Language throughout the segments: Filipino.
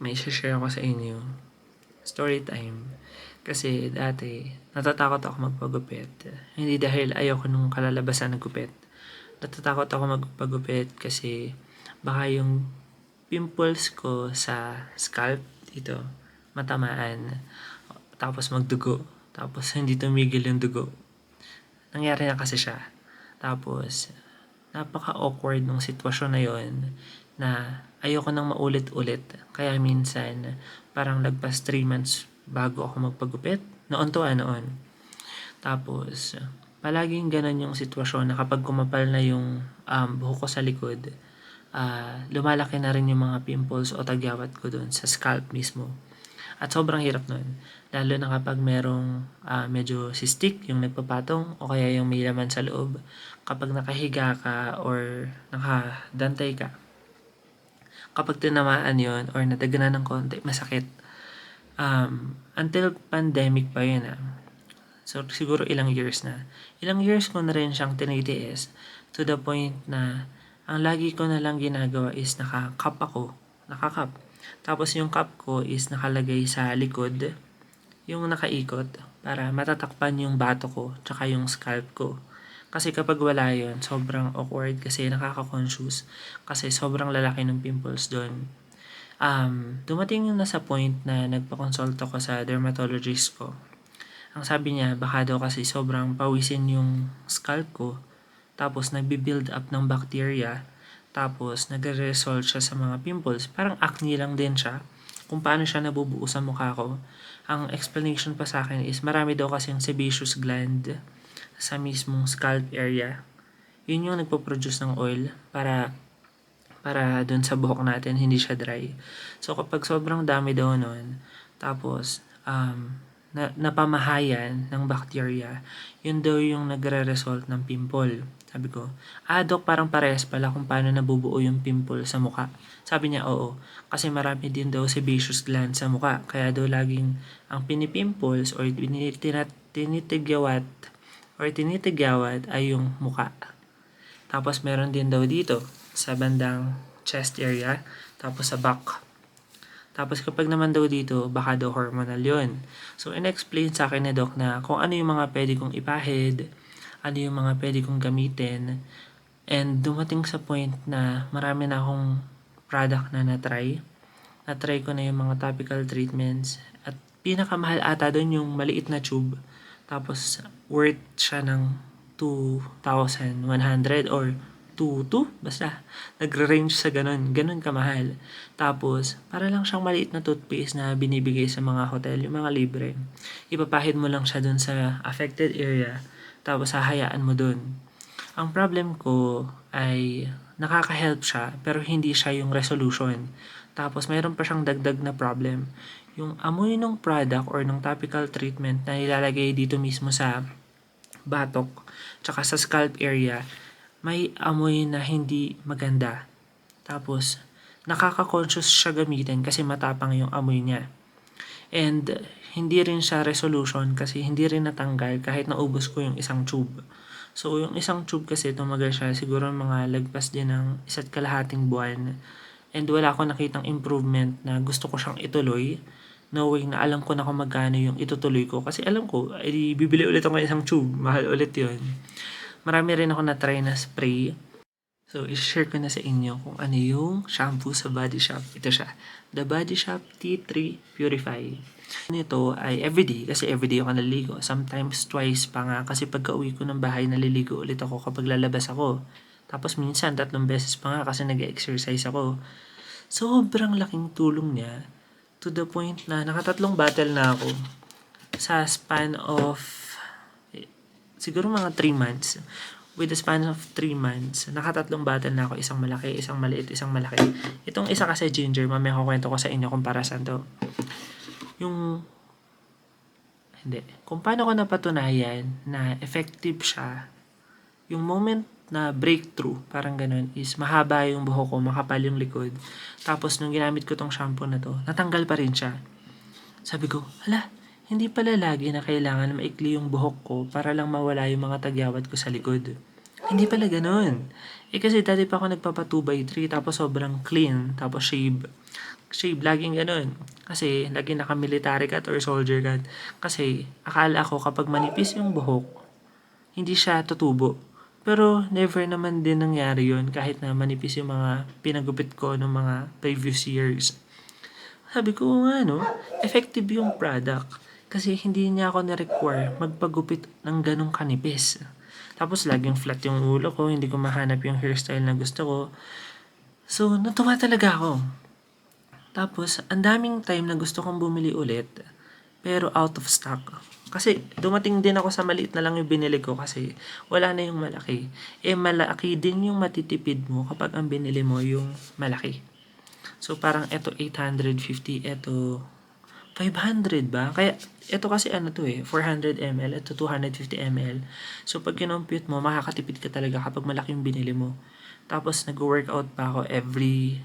May share ako sa inyo. Story time. Kasi dati, natatakot ako magpagupit. Hindi dahil ayoko nung kalalabasan ng gupit. Natatakot ako magpagupit kasi baka yung pimples ko sa scalp dito matamaan. Tapos magdugo. Tapos hindi tumigil yung dugo. Nangyari na kasi siya. Tapos, napaka-awkward nung sitwasyon na yon na ayoko nang maulit-ulit. Kaya minsan, parang lagpas 3 months bago ako magpagupit. Noon to noon. Tapos, palaging ganun yung sitwasyon na kapag kumapal na yung buhok ko sa likod, lumalaki na rin yung mga pimples o tagyawat ko doon sa scalp mismo. At sobrang hirap nun. Lalo na kapag merong medyo cystic, yung nagpapatong, o kaya yung may laman sa loob. Kapag nakahiga ka or nakadantay ka, kapag tinamaan yon or nadaganan ng konti, masakit. Until pandemic pa yun So, siguro ilang years na. Ilang years ko na rin siyang tinitiis to the point na ang lagi ko na lang ginagawa is nakakap ako. Nakakap. Tapos yung cup ko is nakalagay sa likod, yung nakaikot, para matatakpan yung bato ko, tsaka yung scalp ko. Kasi kapag wala yun, sobrang awkward kasi nakaka-conscious. Kasi sobrang lalaki ng pimples doon. Dumating na sa point na nagpa-consult ako sa dermatologist ko. Ang sabi niya, baka daw kasi sobrang pawisin yung scalp ko, tapos nagbi-build up ng bacteria, tapos nagre-result siya sa mga pimples. Parang acne lang din siya, kung paano siya nabubuo sa mukha ko. Ang explanation pa sa akin is marami daw kasing sebaceous gland sa mismong scalp area. Yun yung nagpo-produce ng oil para dun sa buhok natin, hindi siya dry. So kapag sobrang dami daw nun, tapos napamahayan ng bacteria, yun daw yung nagre-result ng pimple. Sabi ko, Dok, parang parehas pala kung paano nabubuo yung pimple sa muka. Sabi niya, oo. Kasi marami din daw sebaceous gland sa muka. Kaya daw laging ang pinipimples or tinitigyawat ay yung muka. Tapos meron din daw dito sa bandang chest area, tapos sa back. Tapos kapag naman daw dito, baka daw hormonal yun. So, in-explain sa akin ni Doc na kung ano yung mga pwede kong ipahid, ano yung mga pwede kong gamitin. And dumating sa point na marami na akong product na na-try. Na-try ko na yung mga topical treatments. At pinakamahal ata doon yung maliit na tube. Tapos, worth siya ng 2,100 or 2 basta nagre-range sa ganun kamahal. Tapos, para lang siyang maliit na toothpaste na binibigay sa mga hotel, yung mga libre. Ipapahid mo lang siya dun sa affected area, tapos hahayaan mo dun. Ang problem ko ay nakaka-help siya, pero hindi siya yung resolution. Tapos, mayroon pa siyang dagdag na problem. Yung amoy ng product or ng topical treatment na ilalagay dito mismo sa batok, tsaka sa scalp area, may amoy na hindi maganda. Tapos, nakaka-conscious siya gamitin kasi matapang yung amoy niya. And, hindi rin siya resolution kasi hindi rin natanggal kahit naubos ko yung isang tube. So, yung isang tube kasi tumagal siya siguro mga lagpas din ng 1.5 buwan. And wala akong nakitang improvement na gusto ko siyang ituloy, knowing na alam ko na kung magkano yung itutuloy ko. Kasi alam ko, bibili ulit ako ng isang tube. Mahal ulit yun. Marami rin ako na-try na spray. So, i-share ko na sa inyo kung ano yung shampoo sa Body Shop. Ito siya. The Body Shop T3 Purify. Ito ay everyday kasi everyday ako naliligo. Sometimes twice pa nga kasi pagka uwi ko ng bahay naliligo ulit ako kapag lalabas ako. Tapos minsan 3 beses pa nga kasi nag-exercise ako. Sobrang laking tulong niya to the point na nakatatlong bottle na ako sa span of siguro mga 3 months. With the span of 3 months, nakatatlong bottle na ako. Isang malaki, isang maliit, isang malaki. Itong isa kasi ginger, mamaya kukwento ko sa inyo kung para saan to. Kung paano ko napatunayan na effective siya, yung moment na breakthrough, parang ganun, is mahaba yung buhok ko, makapal yung likod. Tapos nung ginamit ko tong shampoo na to, natanggal pa rin siya. Sabi ko, hindi pala lagi na kailangan maikli yung buhok ko para lang mawala yung mga tagyawat ko sa likod. Hindi pala ganun. Kasi dati pa ako nagpapa 2x3 tapos sobrang clean, tapos shave, laging ganun. Kasi laging naka-military cut or soldier cut. Kasi akala ko kapag manipis yung buhok, hindi siya tutubo. Pero never naman din nangyari yun kahit na manipis yung mga pinagupit ko ng mga previous years. Sabi ko nga no, effective yung product. Kasi hindi niya ako na-require magpagupit ng ganong kanipis. Tapos laging flat yung ulo ko, hindi ko mahanap yung hairstyle na gusto ko. So, natuwa talaga ako. Tapos, ang daming time na gusto kong bumili ulit, pero out of stock. Kasi dumating din ako sa maliit na lang yung binili ko kasi wala na yung malaki. Eh malaki din yung matitipid mo kapag ang binili mo yung malaki. So parang eto 850, eto 500 ba? Kaya eto kasi ano to 400 ml, eto 250 ml. So pag kinompute mo, makakatipid ka talaga kapag malaki yung binili mo. Tapos nag-workout pa ako every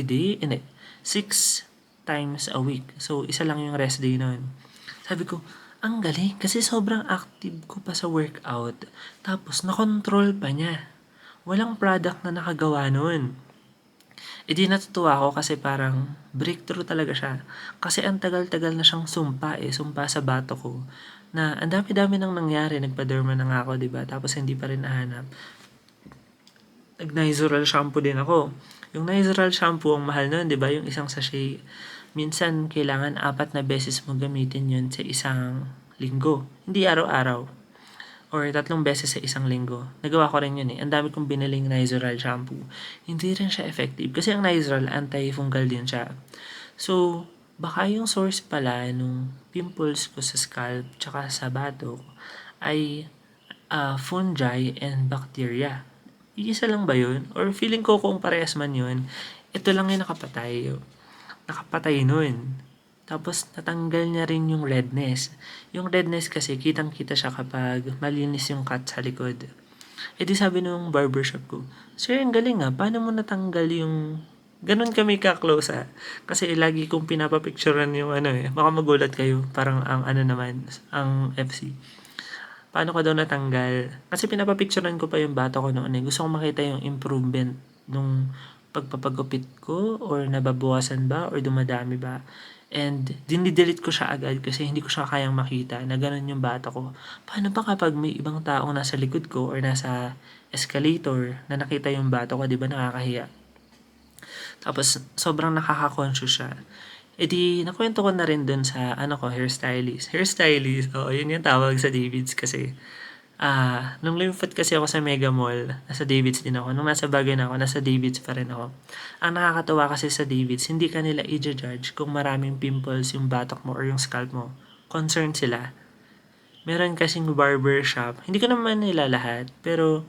day, 6 times a week. So, isa lang yung rest day nun. Sabi ko, ang galing kasi sobrang active ko pa sa workout. Tapos, nakontrol pa niya. Walang product na nakagawa nun. E di natutuwa ako kasi parang breakthrough talaga siya. Kasi ang tagal-tagal na siyang sumpa sa bato ko. Na ang dami-dami nang nangyari, nagpa-derma na nga ako, diba? Tapos hindi pa rin nahanap. Nag-Nizoral shampoo din ako. Yung Nizoral shampoo, ang mahal nun, di ba? Yung isang sachet. Minsan, kailangan 4 na beses mo gamitin yun sa isang linggo. Hindi araw-araw. Or 3 beses sa isang linggo. Nagawa ko rin yun eh. Ang dami kong biniling Nizoral shampoo. Hindi rin siya effective. Kasi ang Nizoral, anti-fungal din siya. So, baka yung source pala nung pimples ko sa scalp tsaka sa batok ay fungi and bacteria. Iisa lang ba yun? Or feeling ko kung parehas man yun, ito lang yung nakapatay. Nakapatay nun. Tapos natanggal niya rin yung redness. Yung redness kasi kitang-kita siya kapag malinis yung cut sa likod. E di sabi nung barbershop ko, "Sir, ang galing paano mo natanggal yung..." Ganun kami ka-close Kasi lagi kong pinapapicturean yung baka magulat kayo. Parang ang naman, ang FC. Paano ko daw natanggal? Kasi pinapapicturean ko pa yung bata ko noon eh. Gusto kong makita yung improvement nung pagpapagupit ko or nababawasan ba or dumadami ba. And dinidelete ko siya agad kasi hindi ko siya kayang makita na ganun yung bata ko. Paano ba kapag may ibang taong nasa likod ko or nasa escalator na nakita yung bata ko, di ba nakakahiya? Tapos sobrang nakaka-conscious siya. E di, nakwento ko na rin dun sa, hairstylist. Hairstylist, oo, yun yung tawag sa Davids kasi, nung lumipat kasi ako sa Mega Mall, nasa Davids din ako. Nung nasa Bagay na ako, nasa Davids pa rin ako. Ang nakakatawa kasi sa Davids, hindi ka nila i-judge kung maraming pimples yung batok mo or yung scalp mo. Concerned sila. Meron kasing barber shop, hindi ko naman nila lahat, pero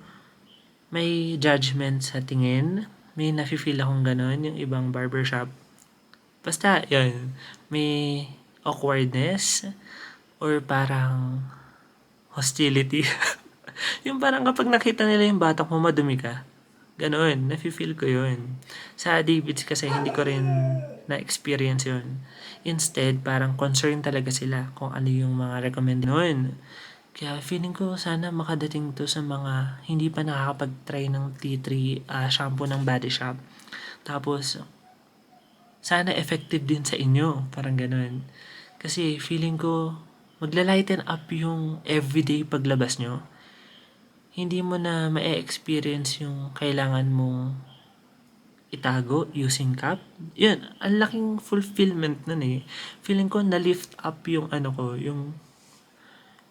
may judgment sa tingin. May nafe-feel akong ganun, yung ibang barbershop. Basta, yun, may awkwardness or parang hostility. Yung parang kapag nakita nila yung batok mo, madumi ka. Ganoon, nafe-feel ko yun. Sa Davids kasi hindi ko rin na-experience yun. Instead, parang concerned talaga sila kung ano yung mga recommend noon. Kaya feeling ko sana makadating to sa mga hindi pa nakakapag-try ng tea tree shampoo ng Body Shop. Tapos, sana effective din sa inyo. Parang ganun. Kasi feeling ko, magla-lighten up yung everyday paglabas nyo. Hindi mo na ma-experience yung kailangan mong itago using cap. Yun, ang laking fulfillment nun eh. Feeling ko na-lift up yung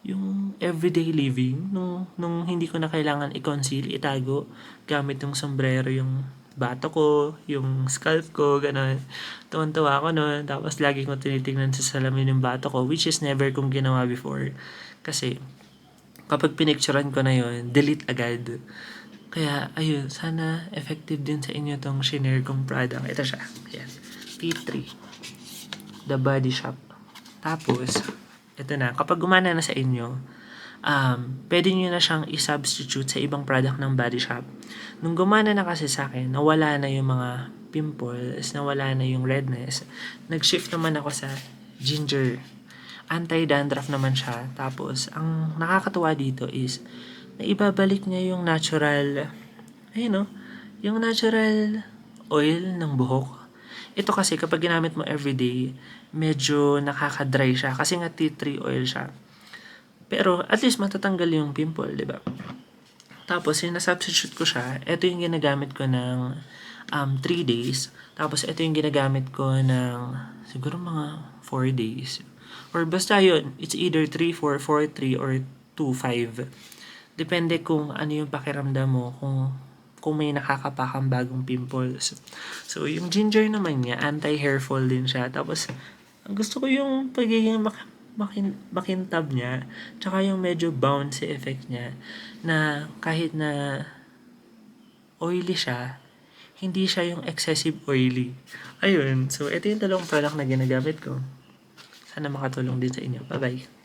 yung everyday living nung hindi ko na kailangan i-conceal, itago gamit yung sombrero yung bato ko, yung scalp ko, gano'n. Tuwan-tuwa ako noon. Tapos lagi ko tinitingnan sa salamin yung bato ko, which is never kong ginawa before. Kasi kapag pinicturean ko na yun, delete agad. Kaya, ayun, sana effective din sa inyo tong shinare kong product. Ito siya. Ayan. T3. The Body Shop. Tapos, ito na. Kapag gumana na sa inyo, pwede nyo na siyang i-substitute sa ibang product ng Body Shop. Nung gumana na kasi sa akin, nawala na yung mga pimples, nawala na yung redness, nag-shift naman ako sa ginger. Anti-dandruff naman siya. Tapos, ang nakakatuwa dito is, na ibabalik niya yung natural, yung natural oil ng buhok. Ito kasi kapag ginamit mo everyday, medyo nakaka-dry siya kasi nga tea tree oil siya. Pero at least matatanggal yung pimple, 'di ba? Tapos sina-substitute ko siya, ito yung ginagamit ko ng 3 days. Tapos ito yung ginagamit ko ng siguro mga 4 days. Or basta yun, it's either 3, 4, 4, 3 or 2, 5. Depende kung ano yung pakiramdam mo, kung may nakakapakang bagong pimples. So, yung ginger naman niya, anti-hair fall din siya. Tapos, ang gusto ko yung pagiging makintab niya, tsaka yung medyo bouncy effect niya, na kahit na oily siya, hindi siya yung excessive oily. Ayun, so ito yung dalawang product na ginagamit ko. Sana makatulong din sa inyo. Bye-bye!